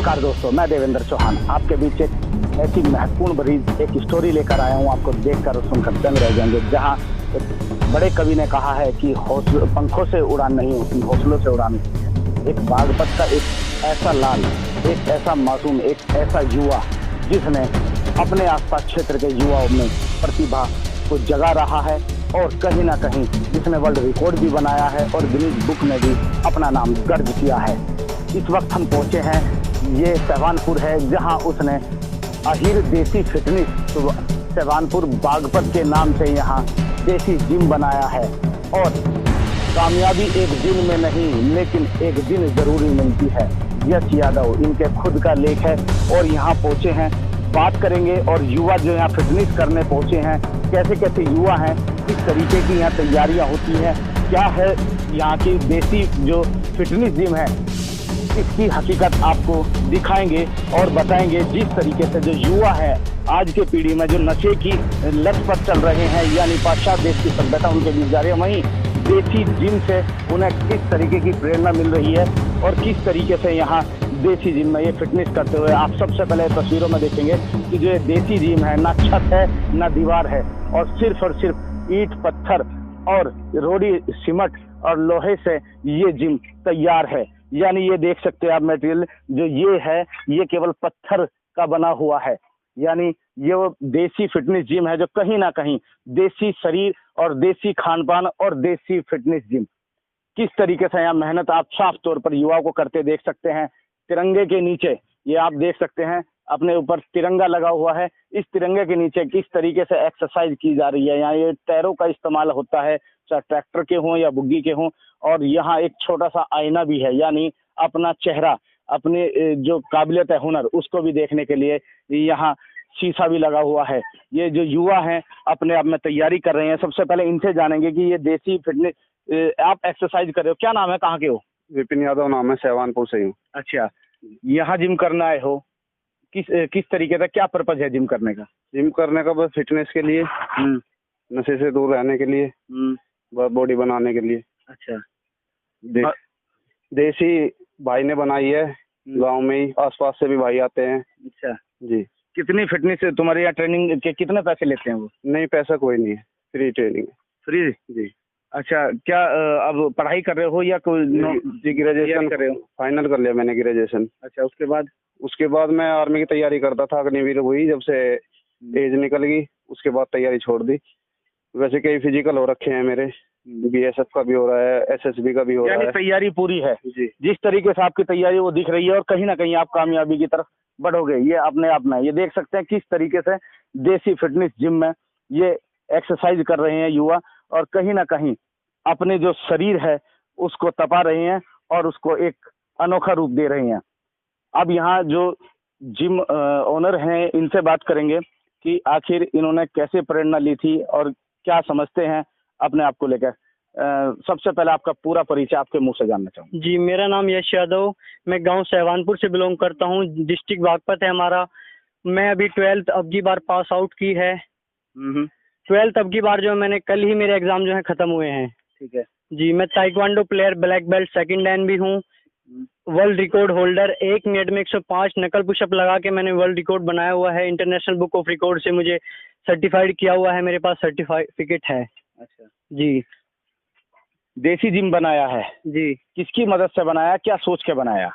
नमस्कार दोस्तों, मैं देवेंद्र चौहान आपके बीच एक ऐसी महत्वपूर्ण भरी एक स्टोरी लेकर आया हूँ। आपको देखकर और सुनकर दंग रह जाएंगे। जहाँ एक बड़े कवि ने कहा है कि पंखों से उड़ान नहीं होती, हौसलों से उड़ान होती है। एक बागपत का एक ऐसा लाल, एक ऐसा मासूम, एक ऐसा युवा जिसने अपने आसपास क्षेत्र के युवाओं में प्रतिभा को जगा रहा है और कहीं ना कहीं जिसने वर्ल्ड रिकॉर्ड भी बनाया है और गिनीज बुक में भी अपना नाम दर्ज किया है। इस वक्त हम पहुंचे हैं, ये सहवानपुर है, जहां उसने अहिर देसी फिटनेस सहवानपुर बागपत के नाम से यहाँ देसी जिम बनाया है। और कामयाबी एक दिन में नहीं, लेकिन एक दिन जरूरी मिलती है। यश यादव इनके खुद का लेख है और यहाँ पहुंचे हैं, बात करेंगे। और युवा जो यहाँ फिटनेस करने पहुंचे हैं, कैसे कैसे युवा हैं, किस तरीके की यहाँ तैयारियां होती हैं, क्या है यहाँ की देसी जो फिटनेस जिम है, इसकी हकीकत आपको दिखाएंगे और बताएंगे। जिस तरीके से जो युवा है आज के पीढ़ी में जो नशे की लत पर चल रहे हैं, यानी पाश्चात्य देश की सभ्यता उनके बीच जा रही है, वहीं देसी जिम से उन्हें किस तरीके की प्रेरणा मिल रही है और किस तरीके से यहाँ देसी जिम में ये फिटनेस करते हुए आप सबसे पहले तस्वीरों में देखेंगे कि जो ये देसी जिम है, ना छत है ना दीवार है, और सिर्फ ईंट पत्थर और रोड़ी सीमेंट और लोहे से ये जिम तैयार है। यानी ये देख सकते हैं आप, मटेरियल जो ये है ये केवल पत्थर का बना हुआ है। यानी ये वो देसी फिटनेस जिम है जो कहीं ना कहीं देसी शरीर और देसी खान पान और देसी फिटनेस जिम किस तरीके से यहाँ मेहनत आप साफ तौर पर युवाओं को करते देख सकते हैं। तिरंगे के नीचे ये आप देख सकते हैं, अपने ऊपर तिरंगा लगा हुआ है। इस तिरंगे के नीचे किस तरीके से एक्सरसाइज की जा रही है। यहाँ ये टायरों का इस्तेमाल होता है, चाहे ट्रैक्टर के हों या बुग्गी के हों। और यहाँ एक छोटा सा आईना भी है, यानी अपना चेहरा, अपने जो काबिलियत है, हुनर, उसको भी देखने के लिए यहाँ शीशा भी लगा हुआ है। ये जो युवा हैं अपने आप में तैयारी कर रहे हैं। सबसे पहले इनसे जानेंगे कि ये देसी फिटनेस आप एक्सरसाइज कर रहे हो, क्या नाम है, कहाँ के हो? विपिन यादव नाम है, सहवानपुर से हूँ। अच्छा, यहाँ जिम करना आए हो, किस तरीके का क्या पर्पज है जिम करने का? जिम करने का बस फिटनेस के लिए, नशे से दूर रहने के लिए, बस बॉडी बनाने के लिए। अच्छा, देसी भाई ने बनाई है, गांव में ही, आसपास से भी भाई आते हैं। अच्छा जी। कितनी फिटनेस तुम्हारे यहाँ ट्रेनिंग के कितने पैसे लेते हैं वो? नहीं, पैसा कोई नहीं है, फ्री ट्रेनिंग है। फ्री? जी। अच्छा, क्या अब पढ़ाई कर रहे हो या कोई? जी, ग्रेजुएशन कर रहे हो। फाइनल कर लिया मैंने ग्रेजुएशन। अच्छा, उसके बाद मैं आर्मी की तैयारी करता था, अग्निवीर हुई, जब से एज निकल गई उसके बाद तैयारी छोड़ दी। वैसे कई फिजिकल हो रखे हैं मेरे, बीएसएफ का भी हो रहा है, एसएसबी का भी हो रहा है। तैयारी पूरी है जी। जिस तरीके से आपकी तैयारी वो दिख रही है और कहीं ना कहीं आप कामयाबी की तरफ बढ़ोगे, ये अपने आप में। ये देख सकते हैं किस तरीके से देसी फिटनेस जिम में ये एक्सरसाइज कर रहे हैं युवा और कहीं ना कहीं अपने जो शरीर है उसको तपा रहे हैं और उसको एक अनोखा रूप दे रहे हैं। अब यहाँ जो जिम ओनर हैं इनसे बात करेंगे कि आखिर इन्होंने कैसे प्रेरणा ली थी और क्या समझते हैं अपने आप को लेकर। सबसे पहले आपका पूरा परिचय आपके मुंह से जानना चाहूँगा। जी, मेरा नाम यश यादव, मैं गांव सहवानपुर से बिलोंग करता हूं, डिस्ट्रिक्ट बागपत है हमारा। मैं अभी 12th अब की बार पास आउट की है। 12th अब की बार जो मैंने कल ही मेरे एग्जाम जो है खत्म हुए हैं। ठीक है जी, मैं taekwondo player, black belt, second Dan भी हूँ, वर्ल्ड रिकॉर्ड होल्डर। 1 मिनट में 105 नकल पुशअप लगा के मैंने वर्ल्ड रिकॉर्ड बनाया हुआ है। इंटरनेशनल बुक ऑफ रिकॉर्ड से मुझे सर्टिफाइड किया हुआ है, मेरे पास सर्टिफिकेट है। अच्छा जी। देसी जिम बनाया है जी। किसकी मदद से बनाया, क्या सोच के बनाया?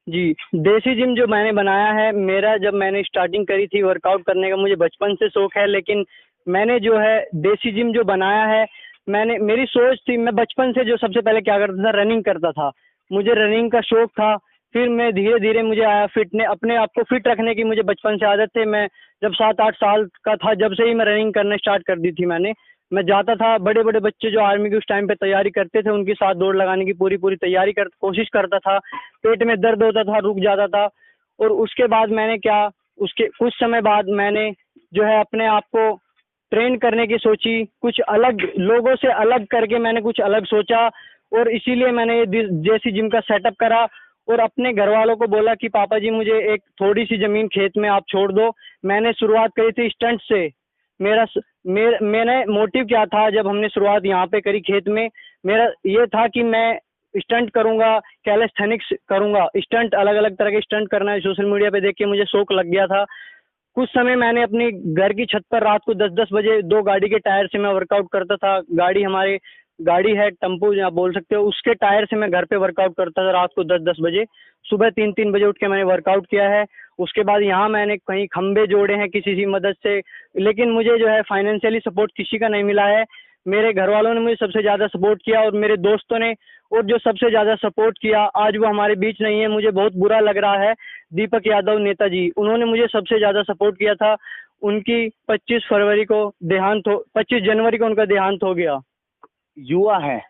जी, देसी जिम जो मैंने बनाया है, मेरा जब मैंने स्टार्टिंग करी थी वर्कआउट करने का, मुझे बचपन से शौक है, लेकिन मैंने जो है देसी जिम जो बनाया है, मेरी सोच थी, मैं बचपन से जो सबसे पहले क्या करता था, रनिंग करता था। मुझे रनिंग का शौक था, फिर मैं धीरे धीरे मुझे आया अपने आप को फिट रखने की मुझे बचपन से आदत थी। मैं जब 7-8 साल का था, जब से ही मैं रनिंग करना स्टार्ट कर दी थी मैं जाता था, बड़े बड़े बच्चे जो आर्मी की उस टाइम पे तैयारी करते थे उनके साथ दौड़ लगाने की पूरी तैयारी कोशिश करता था। पेट में दर्द होता था, रुक जाता था। और उसके बाद उसके कुछ समय बाद मैंने जो है अपने आप को ट्रेन करने की सोची, कुछ अलग लोगों से अलग करके मैंने कुछ अलग सोचा और इसीलिए मैंने ये देसी जिम का सेटअप करा और अपने घर वालों को बोला कि पापा जी मुझे एक थोड़ी सी जमीन खेत में आप छोड़ दो। मैंने शुरुआत करी थी स्टंट से। मैंने मोटिव क्या था, जब हमने शुरुआत यहाँ पे करी खेत में, मेरा ये था कि मैं स्टंट करूंगा, कैलिस्थेनिक्स करूंगा, स्टंट अलग अलग तरह के स्टंट करना है। सोशल मीडिया पे देख के मुझे शौक लग गया था। कुछ समय मैंने अपनी घर की छत पर रात को 10-10 बजे 2 गाड़ी के टायर से मैं वर्कआउट करता था। गाड़ी है टेम्पो आप बोल सकते हो, उसके टायर से मैं घर पे वर्कआउट करता था रात को 10-10 बजे। सुबह 3-3 बजे उठ के मैंने वर्कआउट किया है। उसके बाद यहाँ मैंने कहीं खंबे जोड़े हैं किसी की मदद से, लेकिन मुझे जो है फाइनेंशियली सपोर्ट किसी का नहीं मिला है। मेरे घर वालों ने मुझे सबसे ज़्यादा सपोर्ट किया और मेरे दोस्तों ने, और जो सबसे ज़्यादा सपोर्ट किया आज वो हमारे बीच नहीं है, मुझे बहुत बुरा लग रहा है। दीपक यादव नेताजी, उन्होंने मुझे सबसे ज़्यादा सपोर्ट किया था। उनकी 25 जनवरी को उनका देहांत हो गया। युवा हैं,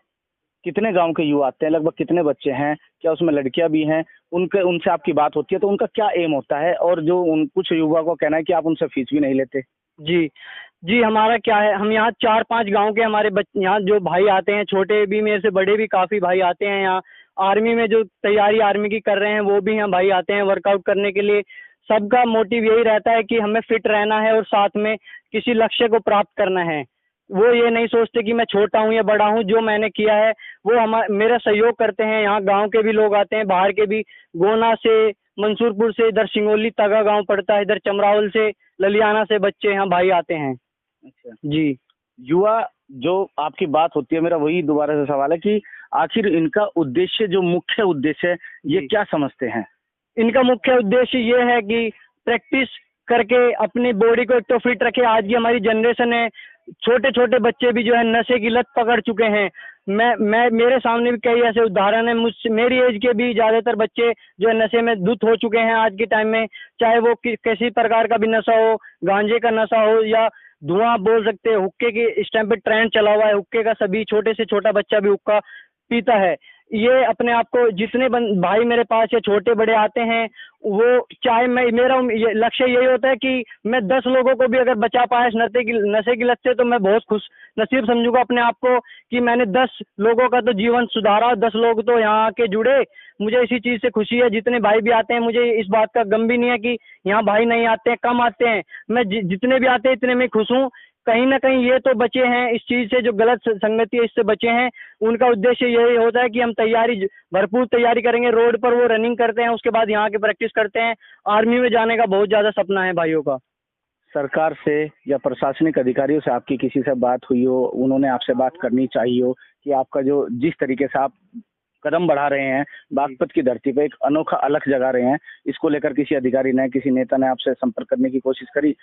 कितने गांव के युवा आते हैं, लगभग कितने बच्चे हैं, क्या उसमें लड़कियां भी हैं? उनसे आपकी बात होती है तो उनका क्या एम होता है? और जो कुछ युवा को कहना है कि आप उनसे फीस भी नहीं लेते। जी जी, हमारा क्या है, हम यहाँ 4-5 गांव के हमारे यहाँ जो भाई आते हैं, छोटे भी, मेरे से बड़े भी काफ़ी भाई आते हैं। यहाँ आर्मी में जो तैयारी आर्मी की कर रहे हैं वो भी यहाँ भाई आते हैं वर्कआउट करने के लिए। सबका मोटिव यही रहता है कि हमें फिट रहना है और साथ में किसी लक्ष्य को प्राप्त करना है। वो ये नहीं सोचते कि मैं छोटा हूँ या बड़ा हूँ। जो मैंने किया है वो मेरा सहयोग करते हैं। यहाँ गांव के भी लोग आते हैं, बाहर के भी, गोना से, मंसूरपुर से, इधर सिंगोली तगा गांव पड़ता है, इधर चमरावल से, ललियाना से बच्चे यहाँ भाई आते हैं। अच्छा जी, युवा जो आपकी बात होती है, मेरा वही दोबारा से सवाल है कि आखिर इनका उद्देश्य, जो मुख्य उद्देश्य है, ये जी। क्या समझते हैं? इनका मुख्य उद्देश्य ये है कि प्रैक्टिस करके अपनी बॉडी को एक तो फिट रखे। आज की हमारी जनरेशन है, छोटे छोटे बच्चे भी जो है नशे की लत पकड़ चुके हैं। मैं मेरे सामने भी कई ऐसे उदाहरण है, मुझसे मेरी एज के भी ज़्यादातर बच्चे जो है नशे में धुत हो चुके हैं आज के टाइम में। चाहे वो किसी प्रकार का भी नशा हो, गांजे का नशा हो या धुआं बोल सकते हैं, हुक्के के इस टाइम पे ट्रेंड चला हुआ है हुक्के का। सभी छोटे से छोटा बच्चा भी हुक्का पीता है। ये अपने आप को जितने भाई मेरे पास या छोटे बड़े आते हैं, वो चाहे मेरा लक्ष्य यही होता है कि मैं 10 लोगों को भी अगर बचा पाया इस नशे की लत से, तो मैं बहुत खुश नसीब समझूंगा अपने आप को कि मैंने 10 लोगों का तो जीवन सुधारा, 10 लोग तो यहाँ आके जुड़े। मुझे इसी चीज़ से खुशी है। जितने भाई भी आते हैं, मुझे इस बात का गम भी नहीं है कि यहाँ भाई नहीं आते हैं, कम आते हैं। मैं जितने भी आते हैं इतने में खुश हूँ। कहीं ना कहीं ये तो बचे हैं इस चीज़ से, जो गलत संगति है इससे बचे हैं। उनका उद्देश्य यही होता है कि हम भरपूर तैयारी करेंगे। रोड पर वो रनिंग करते हैं, उसके बाद यहाँ के प्रैक्टिस करते हैं। आर्मी में जाने का बहुत ज़्यादा सपना है भाइयों का। सरकार से या प्रशासनिक अधिकारियों से आपकी किसी से बात हुई हो, उन्होंने आपसे बात करनी चाहिए हो कि आपका जो जिस तरीके से आप कदम बढ़ा रहे हैं, बागपत की धरती पे एक अनोखा अलख जगा रहे हैं, इसको लेकर किसी अधिकारी ने, किसी नेता ने आपसे संपर्क करने की कोशिश करी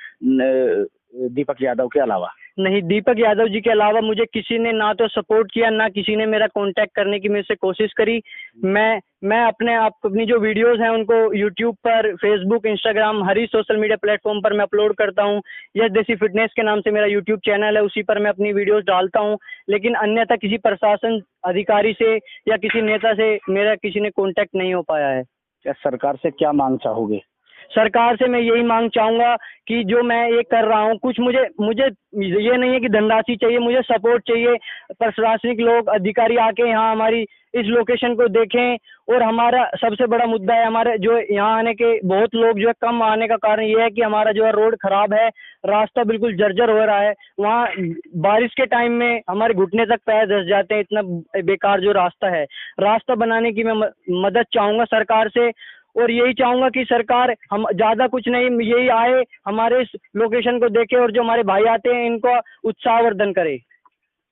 दीपक यादव के अलावा? नहीं, दीपक यादव जी के अलावा मुझे किसी ने ना तो सपोर्ट किया, ना किसी ने मेरा कांटेक्ट करने की मेरे से कोशिश करी। मैं अपनी जो वीडियोस हैं उनको यूट्यूब पर, फेसबुक, इंस्टाग्राम, हर ही सोशल मीडिया प्लेटफॉर्म पर मैं अपलोड करता हूं। यस देसी फिटनेस के नाम से मेरा यूट्यूब चैनल है, उसी पर मैं अपनी वीडियोस डालता हूं। लेकिन अन्यथा किसी प्रशासन अधिकारी से या किसी नेता से मेरा किसी ने कॉन्टेक्ट नहीं हो पाया है। क्या सरकार से क्या मांग चाहोगे? सरकार से मैं यही मांग चाहूंगा कि जो मैं ये कर रहा हूँ, कुछ मुझे ये नहीं है कि धनराशि चाहिए, मुझे सपोर्ट चाहिए। प्रशासनिक लोग, अधिकारी आके यहाँ हमारी इस लोकेशन को देखें। और हमारा सबसे बड़ा मुद्दा है, हमारे जो यहाँ आने के बहुत लोग जो है कम आने का कारण ये है कि हमारा जो है रोड खराब है, रास्ता बिल्कुल जर्जर हो रहा है। वहाँ बारिश के टाइम में हमारे घुटने तक पैर धंस जाते हैं, इतना बेकार जो रास्ता है। रास्ता बनाने की मैं मदद चाहूंगा सरकार से। और यही चाहूंगा कि सरकार हम ज़्यादा कुछ नहीं, यही आए हमारे इस लोकेशन को देखे और जो हमारे भाई आते हैं इनको उत्साहवर्धन करे।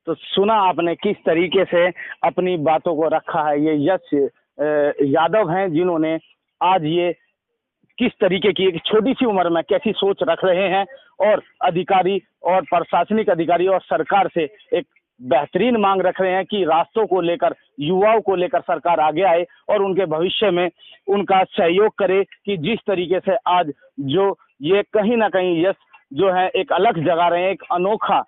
तो सुना आपने किस तरीके से अपनी बातों को रखा है। ये यश यादव हैं, जिन्होंने आज ये किस तरीके की एक छोटी सी उम्र में कैसी सोच रख रहे हैं, और अधिकारी और प्रशासनिक अधिकारी और सरकार से एक बेहतरीन मांग रख रहे हैं कि रास्तों को लेकर, युवाओं को लेकर सरकार आगे आए और उनके भविष्य में उनका सहयोग करे। कि जिस तरीके से आज जो ये कहीं ना कहीं यश जो है एक अलग जगा रहे हैं, एक अनोखा,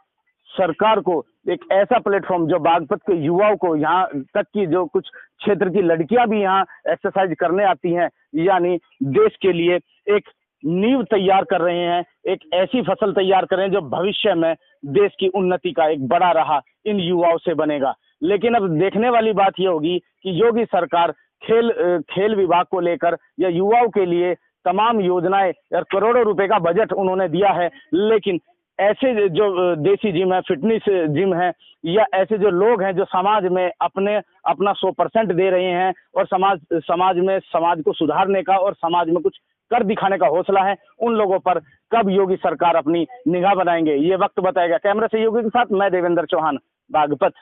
सरकार को एक ऐसा प्लेटफॉर्म जो बागपत के युवाओं को, यहाँ तक कि जो कुछ क्षेत्र की लड़कियां भी यहाँ एक्सरसाइज करने आती हैं, यानी देश के लिए एक नींव तैयार कर रहे हैं, एक ऐसी फसल तैयार कर रहे हैं जो भविष्य में देश की उन्नति का एक बड़ा राह इन युवाओं से बनेगा। लेकिन अब देखने वाली बात यह होगी कि योगी सरकार खेल विभाग को लेकर या युवाओं के लिए तमाम योजनाएं और करोड़ों रुपए का बजट उन्होंने दिया है, लेकिन ऐसे जो देसी जिम है, फिटनेस जिम है, या ऐसे जो लोग हैं जो समाज में अपना 100% दे रहे हैं और समाज को सुधारने का और समाज में कुछ कर दिखाने का हौसला है, उन लोगों पर कब योगी सरकार अपनी निगाह बनाएंगे, ये वक्त बताएगा। कैमरा सहयोगी के साथ मैं देवेंद्र चौहान, बागपत।